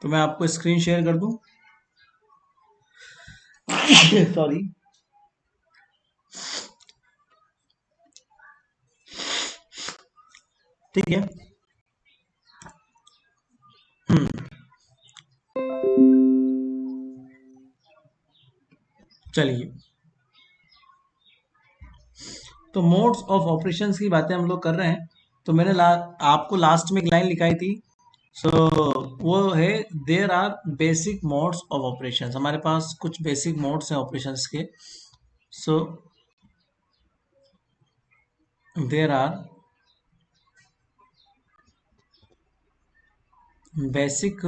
तो मैं आपको स्क्रीन शेयर कर दूं। सॉरी। ठीक है। चलिए, तो मोड्स ऑफ ऑपरेशंस की बातें हम लोग कर रहे हैं। तो मैंने आपको लास्ट में एक लाइन लिखाई थी। सो वो है, there are basic modes of operations. हमारे पास कुछ बेसिक मोड्स हैं ऑपरेशंस के। So there are basic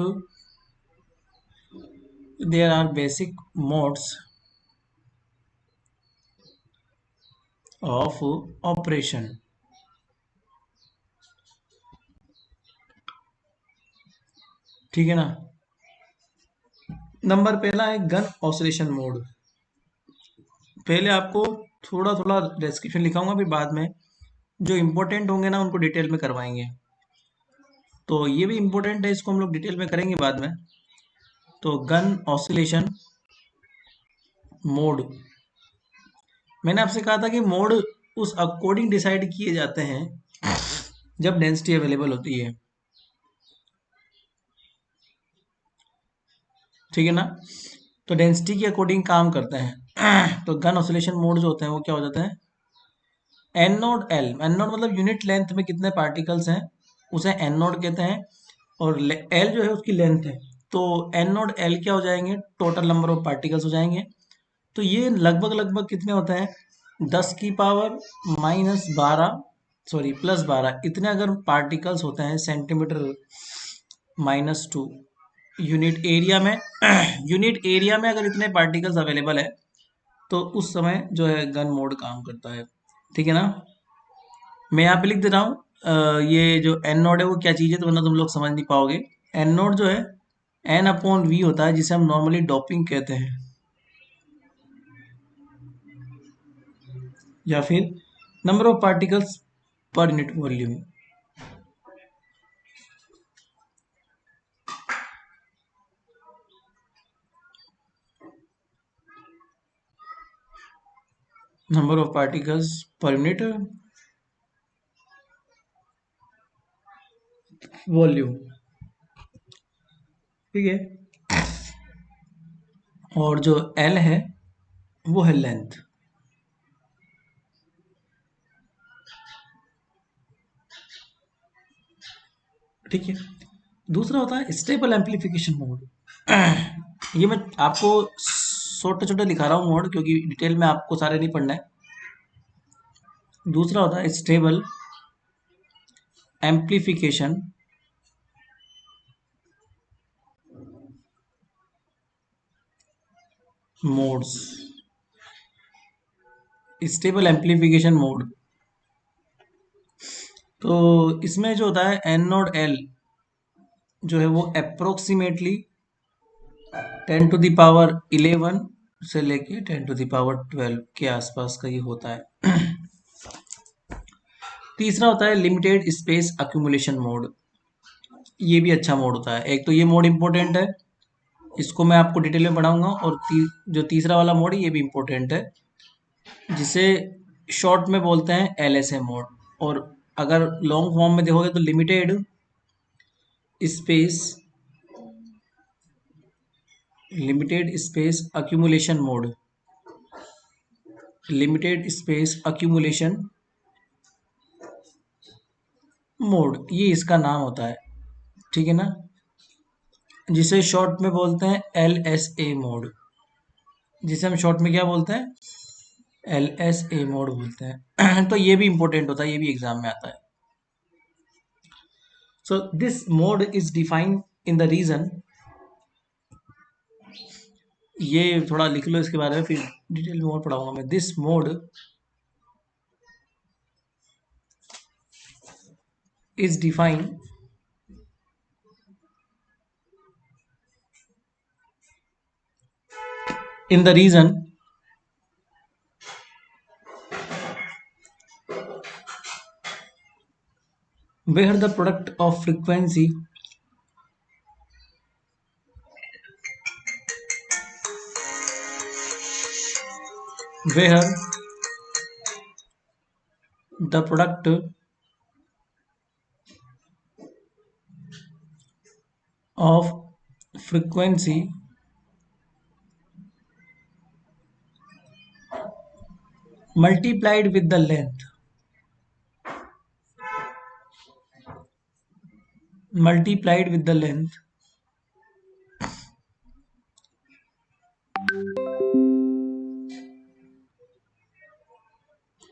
there are basic modes of operation. ठीक है ना। नंबर पहला है गन ऑसिलेशन मोड। पहले आपको थोड़ा थोड़ा डिस्क्रिप्शन लिखाऊंगा, फिर बाद में जो इम्पोर्टेंट होंगे ना उनको डिटेल में करवाएंगे। तो ये भी इम्पोर्टेंट है, इसको हम लोग डिटेल में करेंगे बाद में। तो गन ऑसिलेशन मोड, मैंने आपसे कहा था कि मोड उस अकॉर्डिंग डिसाइड किए जाते हैं जब डेंसिटी अवेलेबल होती है। ठीक है ना। तो डेंसिटी के अकॉर्डिंग काम करते हैं। तो गन ऑसिलेशन मोड जो होते हैं वो क्या हो जाते हैं, N naught L. N naught मतलब यूनिट लेंथ में कितने पार्टिकल्स हैं उसे एन नोड कहते हैं, और एल जो है उसकी लेंथ है। तो एन नोड एल क्या हो जाएंगे, टोटल नंबर ऑफ पार्टिकल्स हो जाएंगे। तो ये लगभग लगभग कितने होते हैं, 10⁻⁻12, सॉरी +12 इतने अगर पार्टिकल्स होते हैं सेंटीमीटर-2 यूनिट एरिया में। यूनिट एरिया में अगर इतने पार्टिकल्स अवेलेबल है तो उस समय जो है गन मोड काम करता है। ठीक है ना। मैं यहाँ पे लिख दे रहा हूँ, ये जो एन नोड है वो क्या चीज़ है, तो वरना तुम लोग समझ नहीं पाओगे। एन नोड जो है N/V होता है, जिसे हम नॉर्मली डोपिंग कहते हैं, या फिर number of particles per unit volume. Number of particles per unit volume. ठीक है। और जो L है वो है लेंथ। ठीक है। दूसरा होता है स्टेबल एम्पलीफिकेशन मोड। ये मैं आपको छोटे छोटे लिखा रहा हूँ मोड, क्योंकि डिटेल में आपको सारे नहीं पढ़ना है। दूसरा होता है stable amplification modes. Stable amplification mode, तो इसमें जो होता है एन नोड एल जो है वो अप्रोक्सीमेटली 10⁻11 से लेके 10⁻12 के आसपास का ये होता है। तीसरा होता है लिमिटेड स्पेस अक्यूमुलेशन मोड। ये भी अच्छा मोड होता है। एक तो ये मोड इंपॉर्टेंट है, इसको मैं आपको डिटेल में पढ़ाऊंगा। और जो तीसरा वाला मोड है ये भी इंपॉर्टेंट है, जिसे शॉर्ट में बोलते हैं LSA मोड। और अगर लॉन्ग फॉर्म में देखोगे तो space limited space accumulation mode. Limited space accumulation mode, ये इसका नाम होता है। ठीक है ना। जिसे शॉर्ट में बोलते हैं LSA मोड, जिसे हम शॉर्ट में क्या बोलते हैं, LSA मोड बोलते हैं। तो ये भी इंपॉर्टेंट होता है, ये भी एग्जाम में आता है। So this mode is defined in the region, ये थोड़ा लिख लो इसके बारे में, फिर डिटेल में और पढ़ाऊंगा मैं। This mode is defined in the region where the product of frequency where the product of frequency multiplied with the length multiplied with the length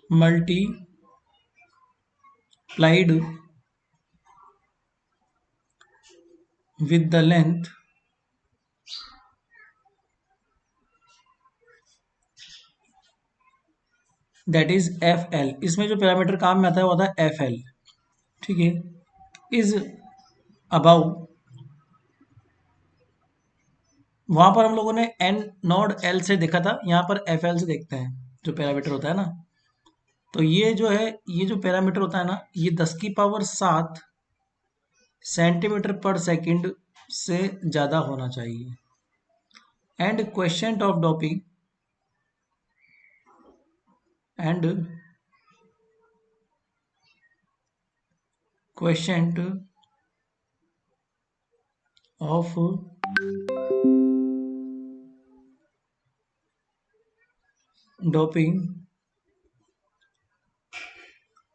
multiplied with the length that is FL। इसमें जो parameter काम में आता है वो आता है FL। ठीक है, इज अबाउ, वहां पर हम लोगों ने N नॉड L से देखा था, यहाँ पर FL से देखते हैं जो पैरामीटर होता है ना। तो ये जो है, ये जो पैरामीटर होता है ना, ये 10⁷ सेंटीमीटर पर सेकंड से ज्यादा होना चाहिए। And question of doping and question of doping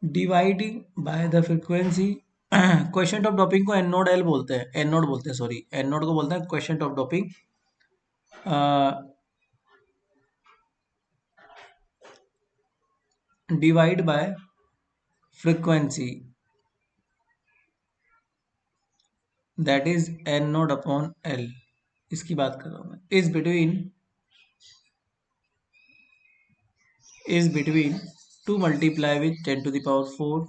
dividing by the frequency. Question of doping को एन नोड एल बोलते हैं, एन नोड बोलते हैं, सॉरी, एन नोड को बोलते हैं question of doping. Divide by frequency that is an naught upon L, इसकी बात कर रहा हूं मैं। Is between 2 multiply with 10⁴,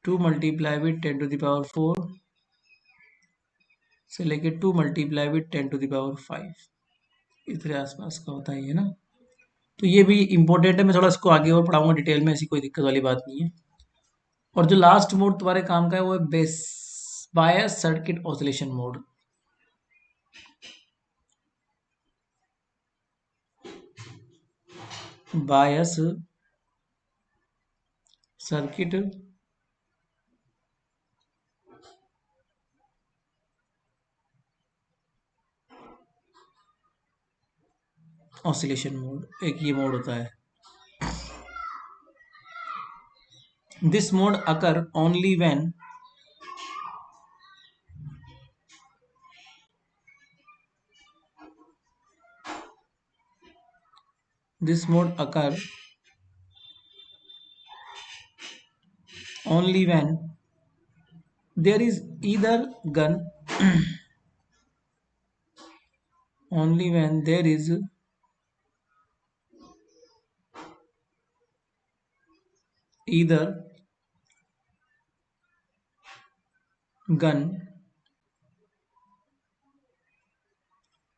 2 multiply with 10⁴ से लेके 2 मल्टीप्लाई विथ 10⁵, इतने आसपास का होता है ये ना। तो ये भी इंपॉर्टेंट है, मैं थोड़ा इसको आगे और पढ़ाऊंगा डिटेल में, ऐसी कोई दिक्कत वाली बात नहीं है। और जो लास्ट मोड तुम्हारे काम का है वो है bias circuit oscillation mode. Bias circuit oscillation mode, एक ये मोड होता है। This mode occur only when this mode occur only when there is either gun only when there is either gun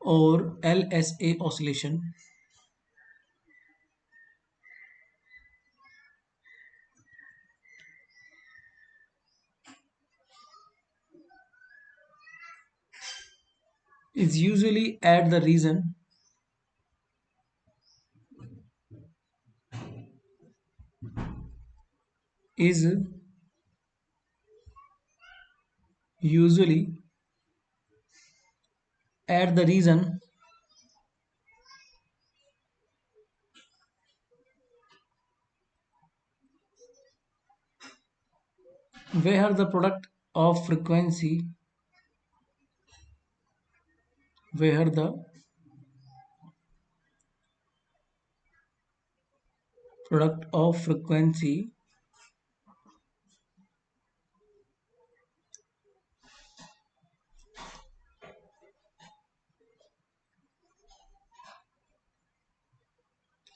or LSA oscillation is usually at the region is usually at the region where the product of frequency where the product of frequency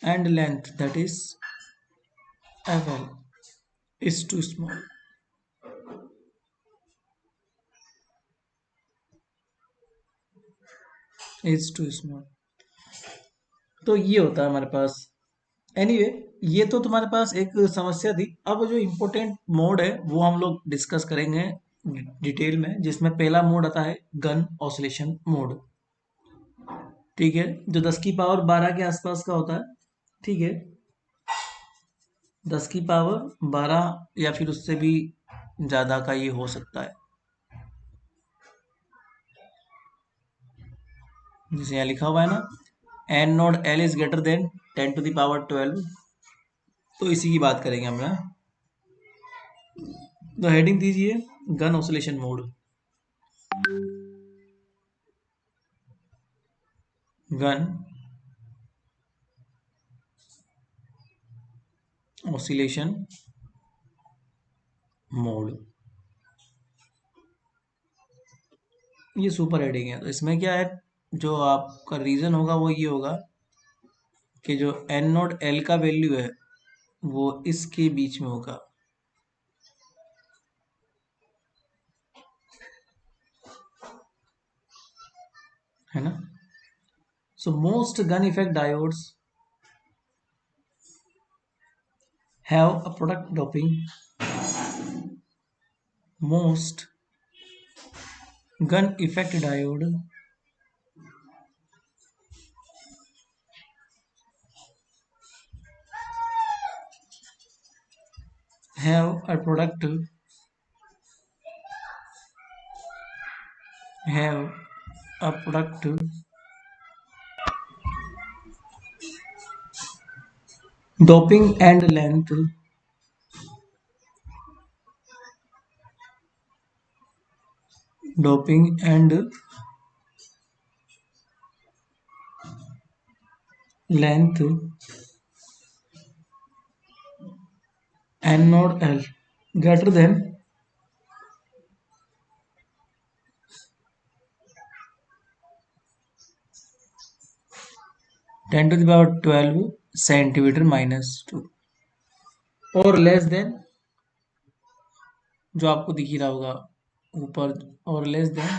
and length that is FL is too small। Is too small. तो ये होता है हमारे पास। Anyway ये तो तुम्हारे पास एक समस्या थी। अब जो इम्पोर्टेंट मोड है वो हम लोग डिस्कस करेंगे डिटेल में, जिसमें पहला मोड आता है गन ऑसिलेशन मोड। ठीक है, जो 10 की पावर 12 के आसपास का होता है। ठीक है, 10 की पावर 12 या फिर उससे भी ज्यादा का ये हो सकता है, जैसे यहाँ लिखा हुआ है ना, N naught L is greater than 10 to the power 12। तो इसी की बात करेंगे हम ना। तो हेडिंग दीजिए gun oscillation mode. Gun oscillation mode, ये सुपर हेडिंग है। तो इसमें क्या है, जो आपका रीजन होगा वो ये होगा कि जो एन नोड एल का वैल्यू है वो इसके बीच में होगा, है ना। So most gun effect diodes have a product doping. Most gun effect diode have a product have a product doping and length doping and length n node L greater than 10 to the power 12 centimeter minus 2 और less than, जो आपको दिख ही रहा होगा ऊपर, और less than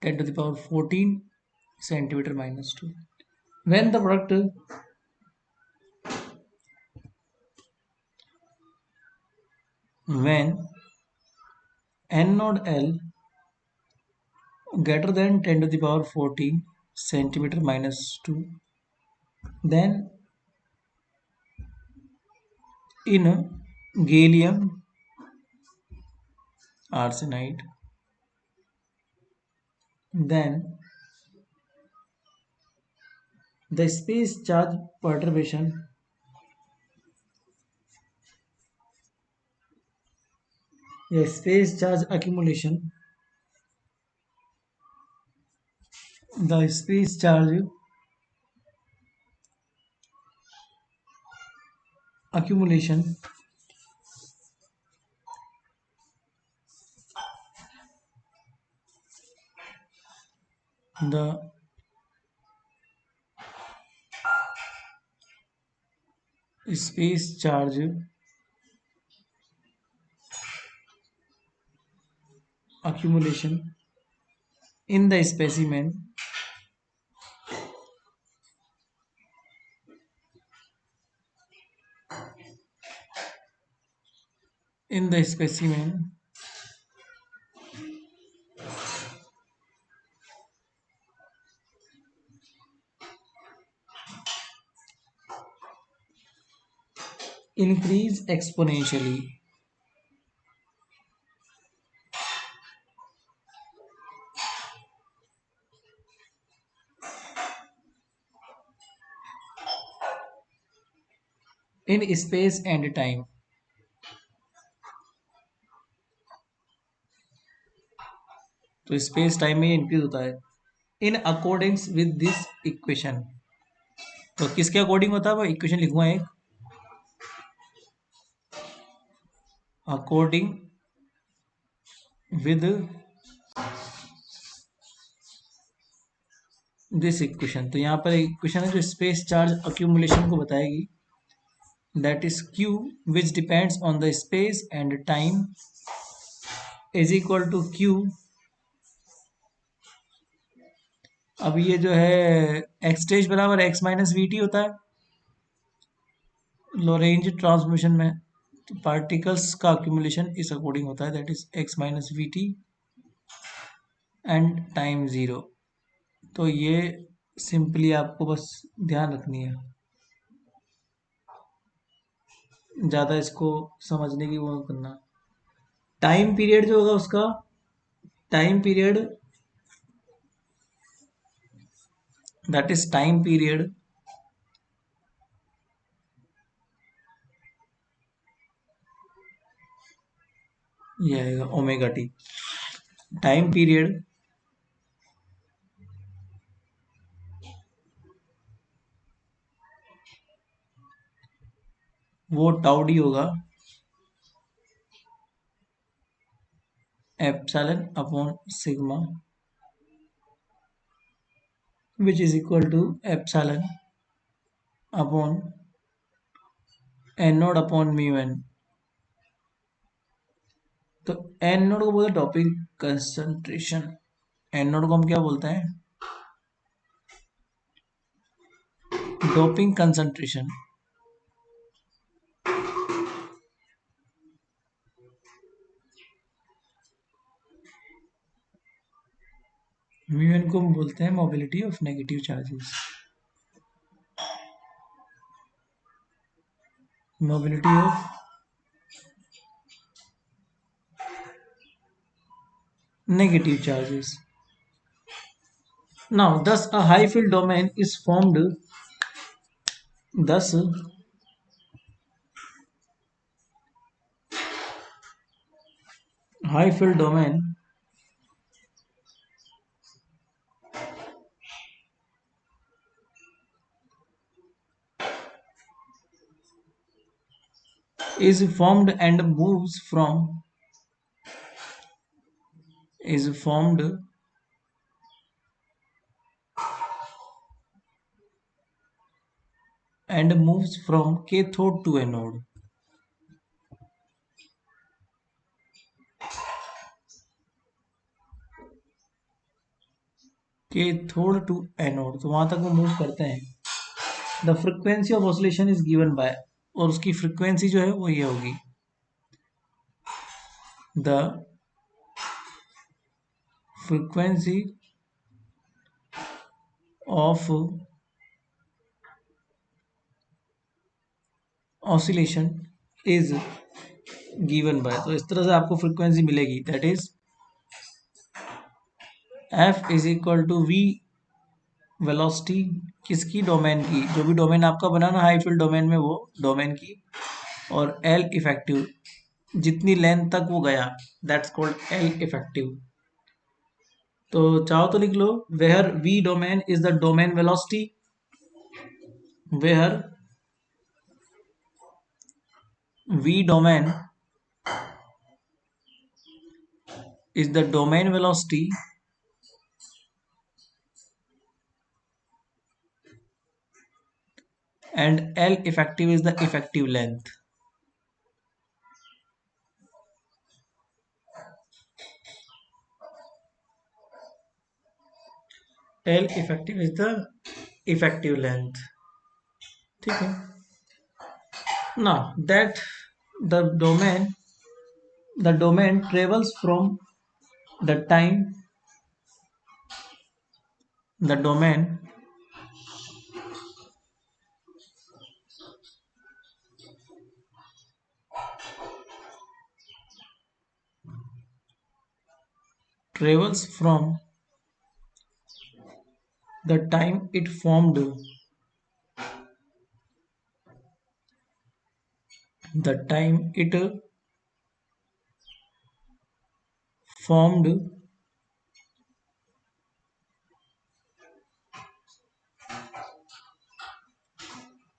10 to the power 14 centimeter minus 2 when the product when n node L greater than 10 to the power 14 centimeter minus 2, then in gallium arsenide, then the space charge perturbation या space charge accumulation, the space charge accumulation the space charge accumulation in the specimen in the specimen increase exponentially in space and time। तो space time में increase होता है इन according with this equation. तो किसके according होता है, वो equation लिखूंगा एक, अकॉर्डिंग विद दिस इक्वेशन। तो यहाँ पर एक इक्वेशन है जो स्पेस चार्ज अक्यूमुलेशन को बताएगी, that is Q which depends on the space and time is equal to Q. अब ये जो है एक्सटेज बराबर एक्स माइनस वी टी होता है लोरेंज ट्रांसमिशन में। तो पार्टिकल्स का अक्यूमुलेशन इस अकॉर्डिंग होता है, that is x minus we T and time zero. तो ये सिंपली आपको बस ध्यान रखनी है, ज़्यादा इसको समझने की वो करना। टाइम पीरियड जो होगा उसका, time period, that is time period, ये आएगा ओमेगा टी। टाइम पीरियड वो टाउ डी होगा, epsilon upon sigma, which is equal to epsilon upon N naught upon mu N. तो एन नोड को बोलते हैं डोपिंग कंसंट्रेशन, एन नोड को हम क्या बोलते हैं, डोपिंग कंसंट्रेशन। म्यू एन को हम बोलते हैं mobility of negative charges, mobility of negative charges. Now, thus a high field domain is formed. Thus, high field domain is formed and moves from is formed and moves from cathode to anode. Cathode to anode, तो वहां तक वो move करते हैं। The frequency of oscillation is given by, और उसकी frequency जो है वो ये होगी, the frequency of oscillation is given by, तो इस तरह से आपको फ्रिक्वेंसी मिलेगी, that is F is equal to V velocity किसकी, डोमेन की, जो भी डोमेन आपका बना ना हाई फील्ड डोमेन में, वो डोमेन की, और एल इफेक्टिव, जितनी लेंथ तक वो गया, दैट्स कॉल्ड एल इफेक्टिव। तो चाहो तो लिख लो, where V domain is the domain velocity, where V domain is the domain velocity and L effective is the effective length. L effective is the effective length. ठीक है। Now that the domain travels from the time, the domain travels from the time it formed, the time it formed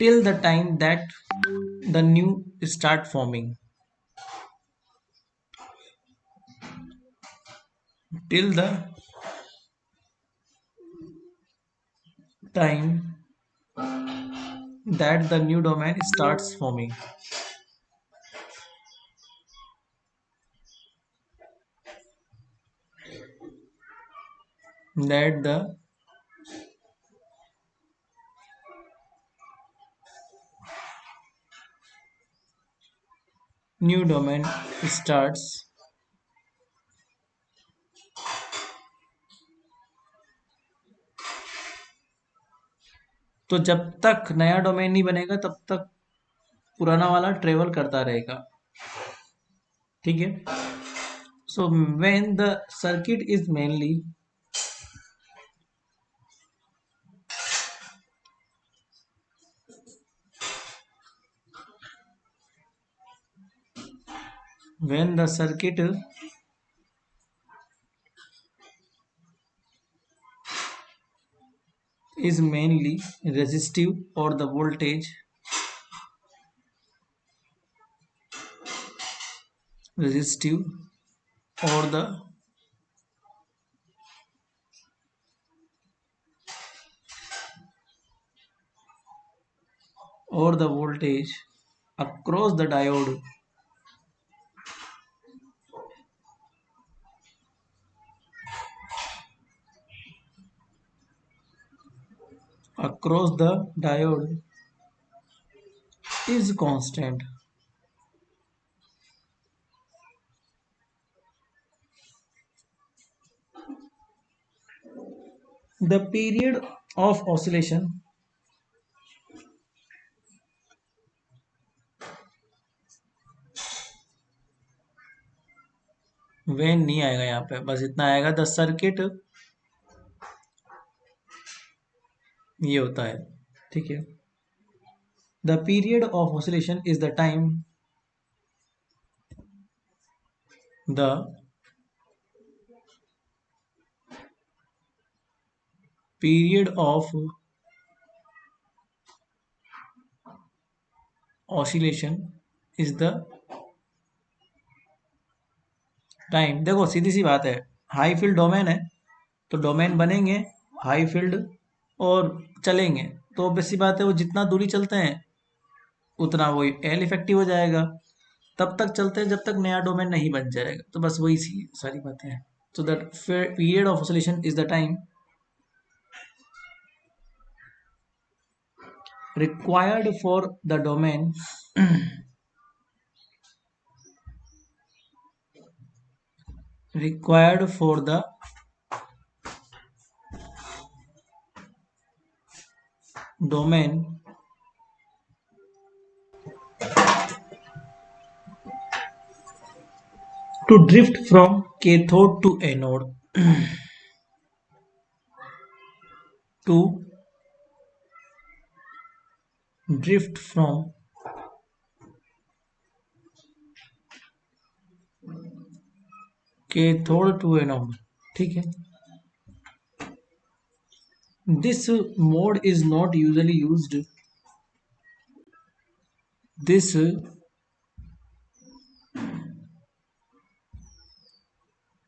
till the time that the new start forming, till the time that the new domain starts forming, that the new domain starts तो जब तक नया domain नहीं बनेगा तब तक पुराना वाला ट्रेवल करता रहेगा। ठीक है। So when the circuit is mainly when the circuit is mainly resistive or the voltage resistive or the voltage across the diode across the diode is constant. The period of oscillation when नहीं आएगा, यहाँ पे बस इतना आएगा the circuit, ये होता है। ठीक है। The period of oscillation is the time the period of oscillation is the time. देखो सीधी सी बात है, हाई फील्ड डोमेन है तो डोमेन बनेंगे हाई फील्ड और चलेंगे, तो ऑब्वियस सी बात है वो जितना दूरी चलते हैं उतना वही एल इफेक्टिव हो जाएगा। तब तक चलते हैं जब तक नया डोमेन नहीं बन जाएगा, तो बस वही सी सारी बातें हैं। So that period of oscillation is the time required for the domain required for the domain to drift from cathode to anode to drift from cathode to anode। ठीक है। This mode is not usually used, this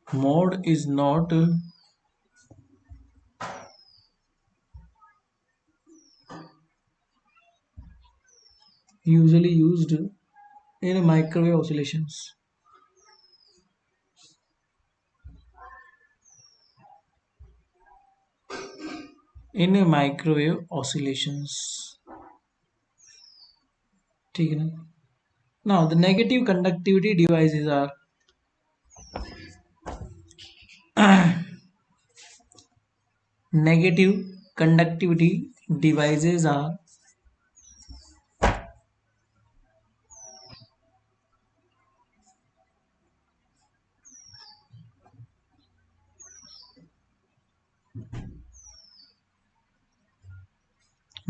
mode is not usually used in microwave oscillations। In microwave oscillations। ठीक है ना। Now the negative conductivity devices are negative conductivity devices are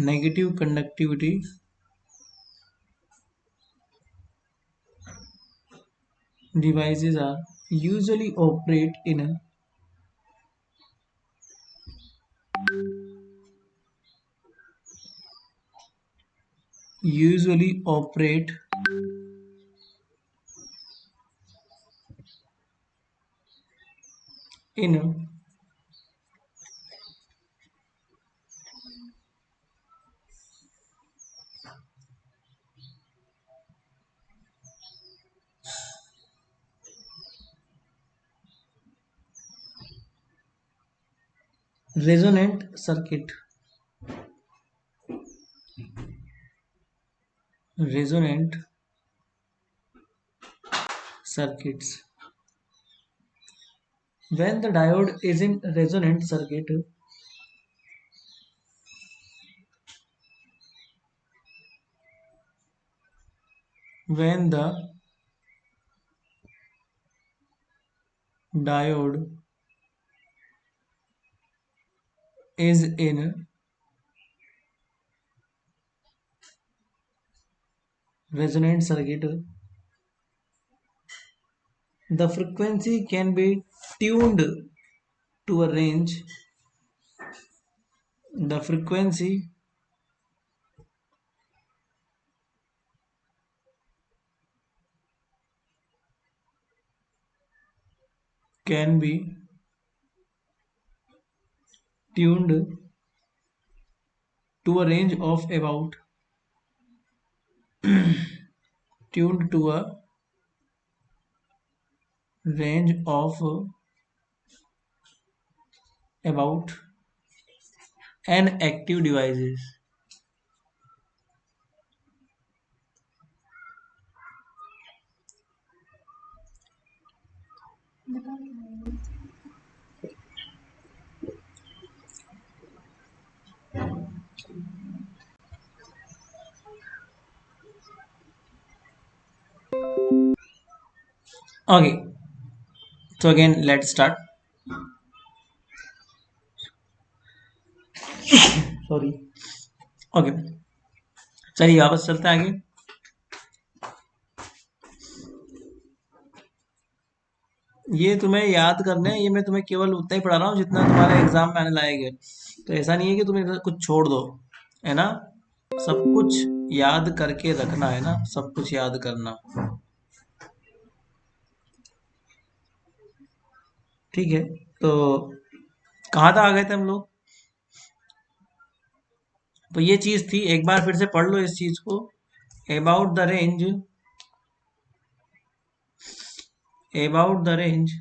negative conductivity devices are usually operate in resonant circuits। When the diode is in resonant circuit, when the diode is in resonant circuit, the frequency can be tuned to a range. The frequency can be tuned to a range of about tuned to a range of about n active devices. Okay, so again let's start. Sorry. Okay, चलिए वापस चलते हैं आगे. ये तुम्हें याद करना है, ये मैं तुम्हें केवल उतना ही पढ़ा रहा हूँ जितना तुम्हारे एग्जाम में आने लायक है. तो ऐसा नहीं है कि तुम्हें कुछ छोड़ दो, है ना. सब कुछ याद करके रखना है ना, सब कुछ याद करना. ठीक है. तो कहाँ तक आ गए थे हम लोग. तो ये चीज थी, एक बार फिर से पढ़ लो इस चीज को. About the range, about the range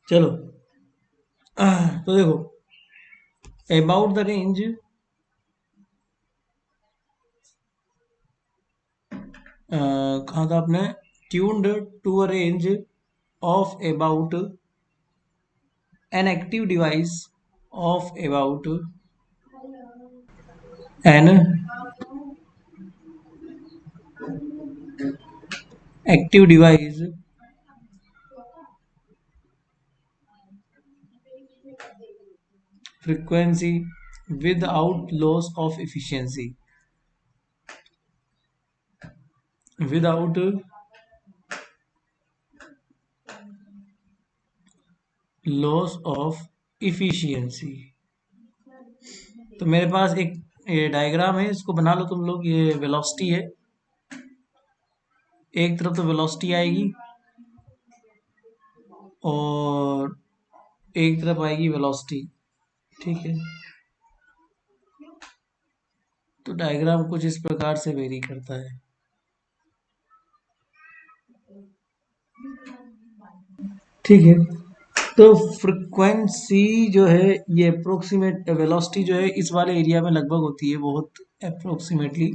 चलो. तो देखो, अबाउट द रेंज कहा था आपने. Tuned to a range of about an active device of about an active device frequency without loss of efficiency, without loss of efficiency. तो मेरे पास एक ये डायग्राम है, इसको बना लो तुम लोग. ये वेलोसिटी है, एक तरफ तो वेलोसिटी आएगी और एक तरफ आएगी वेलोसिटी. ठीक है. तो डायग्राम कुछ इस प्रकार से वेरी करता है. ठीक है. तो फ्रिक्वेंसी जो है, ये अप्रोक्सीमेट वेलोसिटी जो है इस वाले एरिया में लगभग होती है बहुत अप्रोक्सीमेटली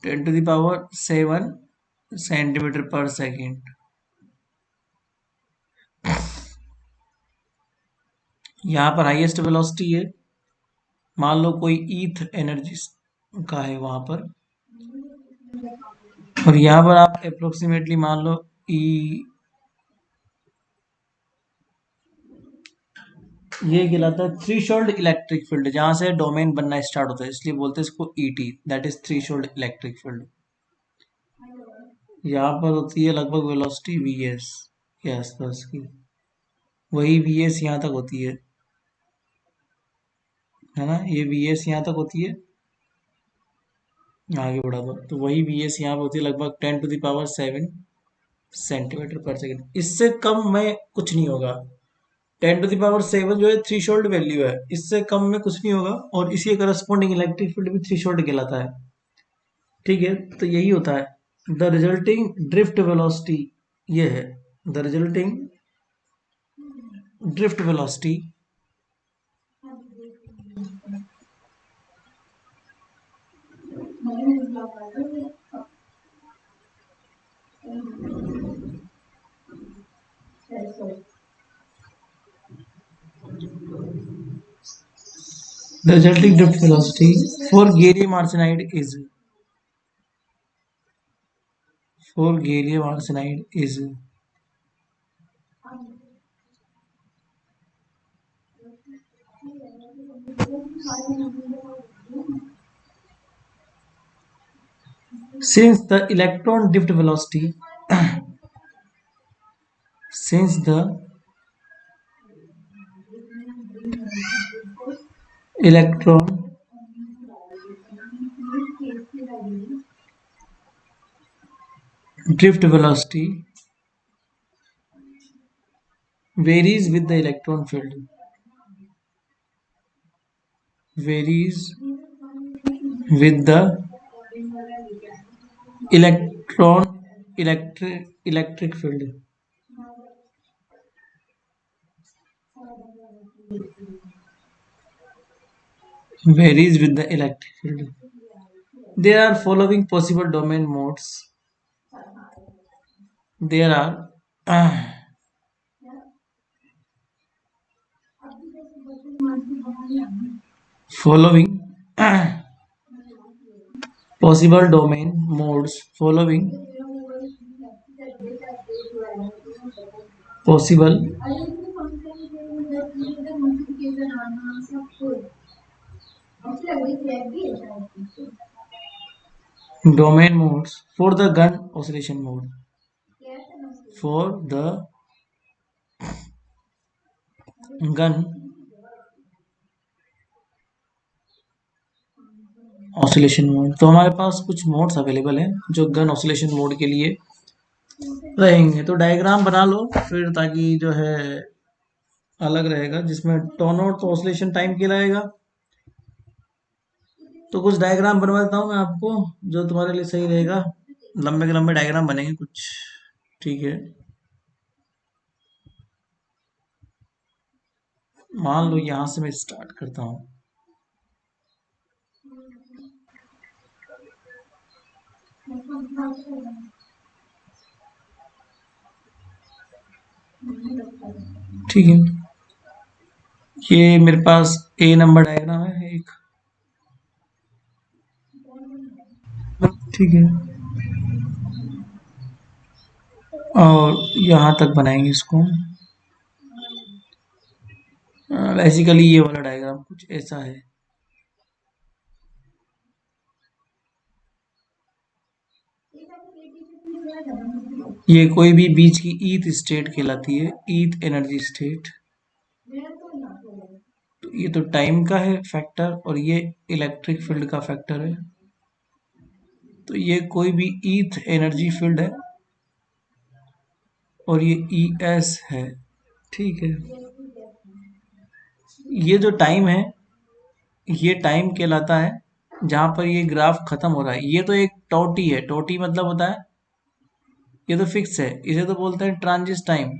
10⁻⁷ सेंटीमीटर पर सेकेंड. यहाँ पर हाईएस्ट वेलोसिटी है, मान लो कोई ईथ एनर्जी का है वहां पर, और यहाँ पर आप अप्रोक्सीमेटली मान लो ई. ये कहलाता है थ्रीशोल्ड इलेक्ट्रिक फील्ड, जहां से डोमेन बनना स्टार्ट होता है, इसलिए बोलते हैं इसको ET, that is threshold electric field. यहाँ पर होती है लगभग वेलोसिटी वी एस के आसपास की, वही वी एस यहाँ तक होती है. है ना, ये वी एस यहाँ तक होती है, आगे बढ़ा दो तो वही वी एस यहाँ पे होती है लगभग 10⁻⁷ सेंटीमीटर पर सेकेंड। इससे कम में कुछ नहीं होगा। 10⁻⁷ जो है थ्री शोल्ड वैल्यू है, इससे कम में कुछ नहीं होगा, और इसी करस्पॉन्डिंग इलेक्ट्रिक फील्ड भी थ्री शोल्ड कहलाता है। ठीक है, तो यही होता है द रिजल्टिंग ड्रिफ्ट वेलोसिटी, ये है the resulting drift velocity the resulting drift velocity for gallium arsenide is 'since the electron drift velocity since the electron drift velocity varies with the electron field varies with the electron electric field varies with the electric field. There are following possible domain modes. There are following possible domain modes. Following possible domain modes for the gun oscillation mode. For the gun oscillation mode, तो हमारे पास कुछ modes available हैं जो gun oscillation mode के लिए रहेंगे। तो डायग्राम बना लो फिर, ताकि जो है अलग रहेगा, जिसमें टर्न आउट तो ऑसिलेशन टाइम कहलाएगा। तो कुछ डायग्राम बनवा देता हूँ मैं आपको, जो तुम्हारे लिए सही रहेगा। लंबे के लंबे डायग्राम बनेंगे कुछ। ठीक है, मान लो यहाँ से मैं स्टार्ट करता हूँ। ठीक है, ये मेरे पास ए नंबर डायग्राम है एक। ठीक है, और यहाँ तक बनाएंगे इसको। बेसिकली ये वाला डायग्राम कुछ ऐसा है। ये कोई भी बीच की ईथ स्टेट कहलाती है, ईथ एनर्जी स्टेट। तो ये तो टाइम का है फैक्टर, और ये इलेक्ट्रिक फील्ड का फैक्टर है। तो ये कोई भी ईथ एनर्जी फील्ड है, और ये ई एस है। ठीक है, ये जो टाइम है, ये टाइम कहलाता है जहां पर ये ग्राफ खत्म हो रहा है। ये तो एक टोटी है, टोटी मतलब होता है, ये तो फिक्स है, इसे तो बोलते हैं ट्रांजिट टाइम,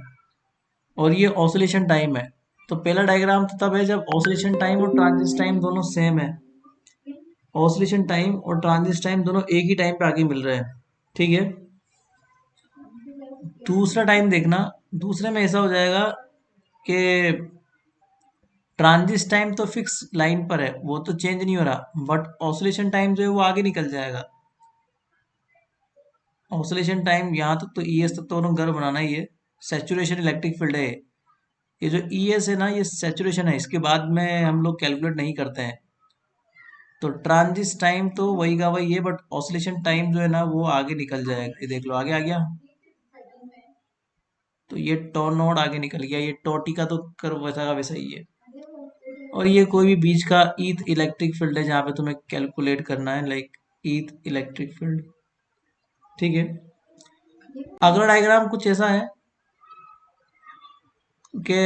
और ये ऑसिलेशन टाइम है। तो पहला डायग्राम तो तब है जब ऑसिलेशन टाइम और ट्रांजिट टाइम दोनों सेम है। ऑसिलेशन टाइम और ट्रांजिट टाइम दोनों एक ही टाइम पे आके मिल रहे हैं। ठीक है, दूसरा टाइम देखना, दूसरे में ऐसा हो जाएगा कि ट्रांजिट टाइम तो फिक्स लाइन पर है, वो तो चेंज नहीं हो रहा, बट ऑसिलेशन टाइम जो है वो आगे निकल जाएगा। ऑसिलेशन टाइम यहाँ तक तो ई एस तक तो गर्व बनाना ही है। सैचुरेशन इलेक्ट्रिक फील्ड है ये जो ई एस है ना, ये सैचुरेशन है, इसके बाद में हम लोग कैलकुलेट नहीं करते हैं। तो ट्रांजिट टाइम तो वही का वही है, बट ऑसिलेशन टाइम जो है ना वो आगे निकल जाएगा। ये देख लो आगे आ गया। तो ये टॉ नोड आगे निकल गया, ये टॉटी का तो कर्व वैसा का वैसा ही है। और ये कोई भी बीच का ईथ इलेक्ट्रिक फील्ड है जहाँ पे तुम्हें कैलकुलेट करना है, लाइक ईथ इलेक्ट्रिक फील्ड। ठीक है, अगला डायग्राम कुछ ऐसा है कि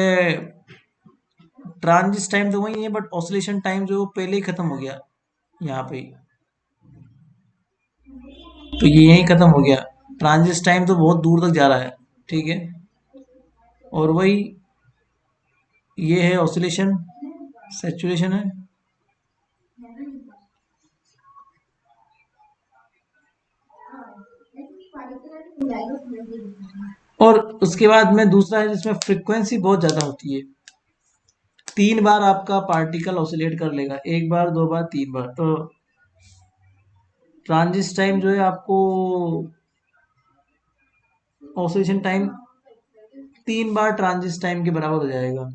ट्रांजिट टाइम तो वही है बट ऑसिलेशन टाइम जो पहले ही खत्म हो गया यहाँ पे, तो ये यही खत्म हो गया। ट्रांजिट टाइम तो बहुत दूर तक जा रहा है। ठीक है, और वही ये है ऑसिलेशन, सैचुरेशन है। और उसके बाद में दूसरा है जिसमें फ्रीक्वेंसी बहुत ज्यादा होती है। 3 बार आपका पार्टिकल ऑसिलेट कर लेगा, 1 बार 2 बार 3 बार। तो ट्रांजिट टाइम जो है आपको ऑसिलेशन टाइम 3 बार ट्रांजिट टाइम के बराबर हो जाएगा।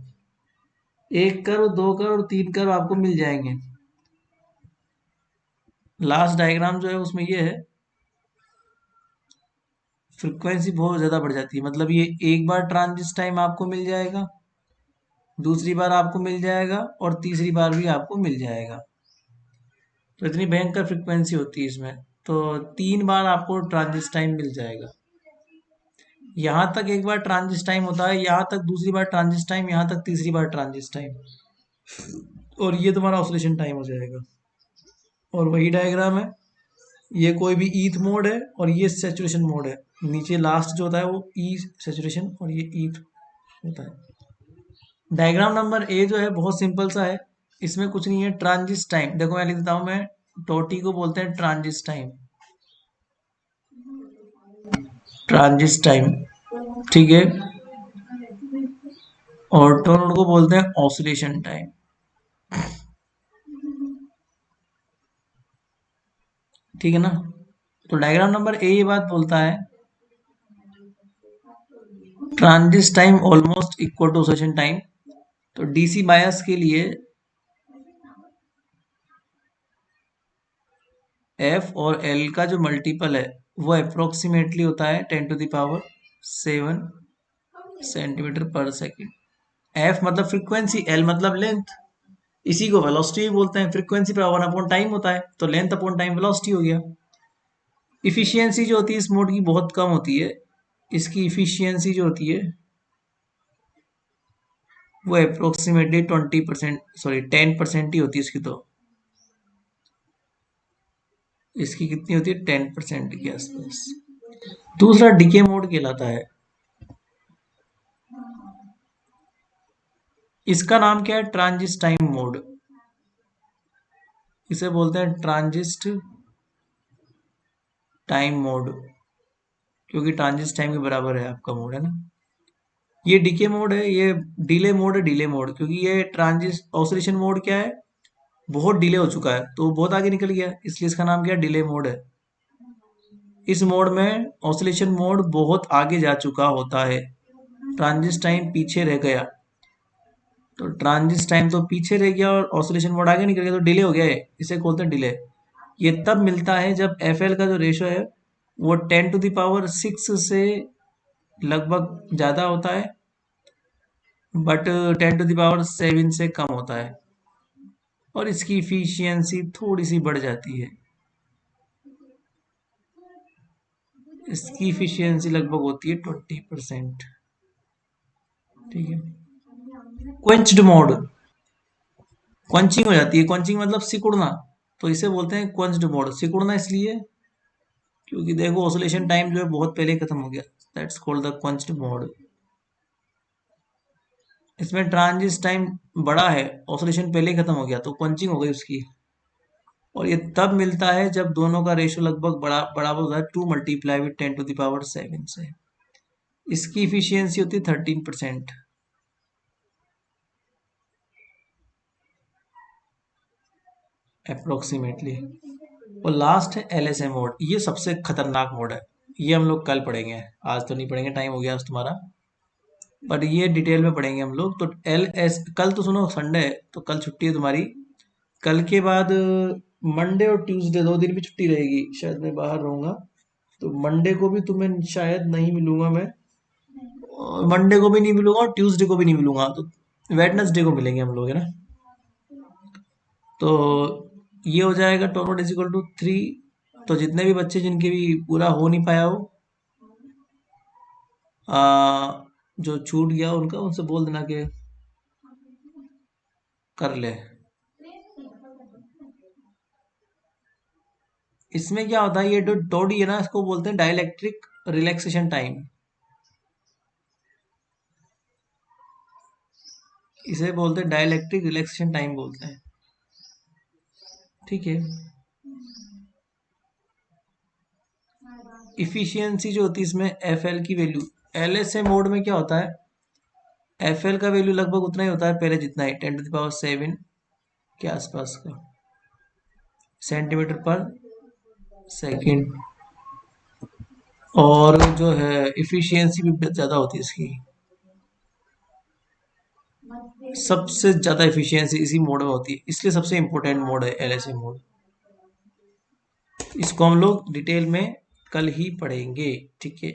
1 कर्व 2 कर्व और 3 कर्व आपको मिल जाएंगे। लास्ट डायग्राम जो है उसमें ये है, फ्रीक्वेंसी बहुत ज्यादा बढ़ जाती है, मतलब ये 1 बार ट्रांजिट टाइम आपको मिल जाएगा, दूसरी बार आपको मिल जाएगा और तीसरी बार भी आपको मिल जाएगा। तो इतनी भयंकर फ्रीक्वेंसी होती है इसमें, तो 3 बार आपको ट्रांजिट टाइम मिल जाएगा। यहाँ तक 1 बार ट्रांजिट टाइम होता है, यहाँ तक दूसरी बार ट्रांजिट टाइम, यहाँ तक तीसरी बार ट्रांजिट टाइम, और ये तुम्हारा ऑसिलेशन टाइम हो जाएगा। और वही डायग्राम है, ये कोई भी ईथ मोड है और ये सैचुरेशन मोड है। नीचे लास्ट जो होता है वो ई सैचुरेशन और ये ईथ होता है। डायग्राम नंबर ए जो है बहुत सिंपल सा है, इसमें कुछ नहीं है। ट्रांजिट टाइम देखो मैं लिख देता हूं, मैं टोटी को बोलते हैं ट्रांजिट टाइम, ट्रांजिट टाइम। ठीक है, और टोनोड को बोलते हैं ऑसिलेशन टाइम। ठीक है ना, तो डायग्राम नंबर ए ये बात बोलता है transit time almost equal to oscillation time. तो डीसी बायस के लिए एफ और एल का जो मल्टीपल है वो अप्रोक्सीमेटली होता है 10⁻7 सेंटीमीटर पर सेकेंड। एफ मतलब फ्रीक्वेंसी, एल मतलब लेंथ, इसी को वेलोसिटी बोलते हैं। फ्रीक्वेंसी पर 1/टाइम होता है, तो लेंथ अपॉन टाइम वेलोसिटी हो गया। इफिशियंसी जो होती है इस मोड की बहुत कम होती है, इसकी इफिशियंसी जो होती है वो अप्रोक्सीमेटली 20%, सॉरी 10% ही होती है इसकी। तो इसकी कितनी होती है, 10% के आसपास। दूसरा डीके मोड कहलाता है, इसका नाम क्या है, ट्रांजिट टाइम मोड। इसे बोलते हैं ट्रांजिट टाइम मोड, क्योंकि ट्रांजिट टाइम के बराबर है आपका मोड, है ना। ये डीके मोड है, ये डिले मोड है, डिले मोड, क्योंकि ये ट्रांजिट ऑसिलेशन मोड क्या है, बहुत डिले हो चुका है तो बहुत आगे निकल गया, इसलिए इसका नाम क्या है, डिले मोड है। इस मोड में ऑसिलेशन मोड बहुत आगे जा चुका होता है, ट्रांजिट टाइम पीछे रह गया। तो ट्रांजिट टाइम तो पीछे रह गया और ऑसिलेशन मोड आगे निकल गया, तो डिले हो गया है, इसे बोलते हैं डिले। ये तब मिलता है जब एफ एल का जो रेशो है वो 10⁶ से लगभग ज्यादा होता है, बट 10⁻7 से कम होता है, और इसकी इफिशियंसी थोड़ी सी बढ़ जाती है। इसकी इफिशियंसी लगभग होती है 20%। ठीक है, क्वेंच्ड मोड, क्वंचिंग हो जाती है, क्वंचिंग मतलब सिकुड़ना, तो इसे बोलते हैं क्वंच्ड मोड। सिकुड़ना इसलिए क्योंकि देखो ऑसिलेशन टाइम जो है बहुत पहले खत्म हो गया, दैट्स कॉल्ड द क्वंच्ड मोड। इसमें ट्रांजिट टाइम बड़ा है, ऑसिलेशन पहले ही खत्म हो गया, तो क्वंचिंग हो गई उसकी। और ये तब मिलता है जब दोनों का रेशियो लगभग बराबर होता है 2 × 10⁻7 से। इसकी इफिशियंसी होती है 13% अप्रोक्सीमेटली। और लास्ट है एलएसए मोड, ये सबसे खतरनाक मोड है, ये हम लोग कल पढ़ेंगे, आज तो नहीं पढ़ेंगे, टाइम हो गया आज तुम्हारा, बट ये डिटेल में पढ़ेंगे हम लोग। तो एल एस, कल तो सुनो संडे है तो कल छुट्टी है तुम्हारी, कल के बाद मंडे और ट्यूसडे 2 दिन भी छुट्टी रहेगी, शायद मैं बाहर रहूंगा, तो मंडे को भी तुम्हें शायद नहीं मिलूंगा मैं, मंडे को भी नहीं मिलूंगा और ट्यूसडे को भी नहीं मिलूंगा, तो वेडनेसडे को मिलेंगे हम लोग, है ना। तो ये हो जाएगा tone note is equal to 3। तो जितने भी बच्चे जिनके भी पूरा हो नहीं पाया हो, जो छूट गया उनका, उनसे बोल देना कि कर ले। इसमें क्या होता है, ये जो डॉट है ना, इसको बोलते हैं डाइलेक्ट्रिक रिलैक्सेशन टाइम। इसे बोलते हैं डाइलेक्ट्रिक रिलैक्सेशन टाइम बोलते हैं। ठीक है। इफिशियंसी जो होती है इसमें एफ एल की value, L S A mode में क्या होता है, एफ एल का वैल्यू लगभग उतना ही होता है पहले जितना ही, 10⁻7 के आसपास का सेंटीमीटर पर सेकेंड। और जो है इफिशियंसी भी ज़्यादा होती है इसकी, सबसे ज़्यादा इफिशियंसी इसी मोड में होती है, इसलिए सबसे इम्पोर्टेंट मोड है एल एस ए मोड। इसको हम लोग डिटेल में कल ही पढ़ेंगे। ठीक है।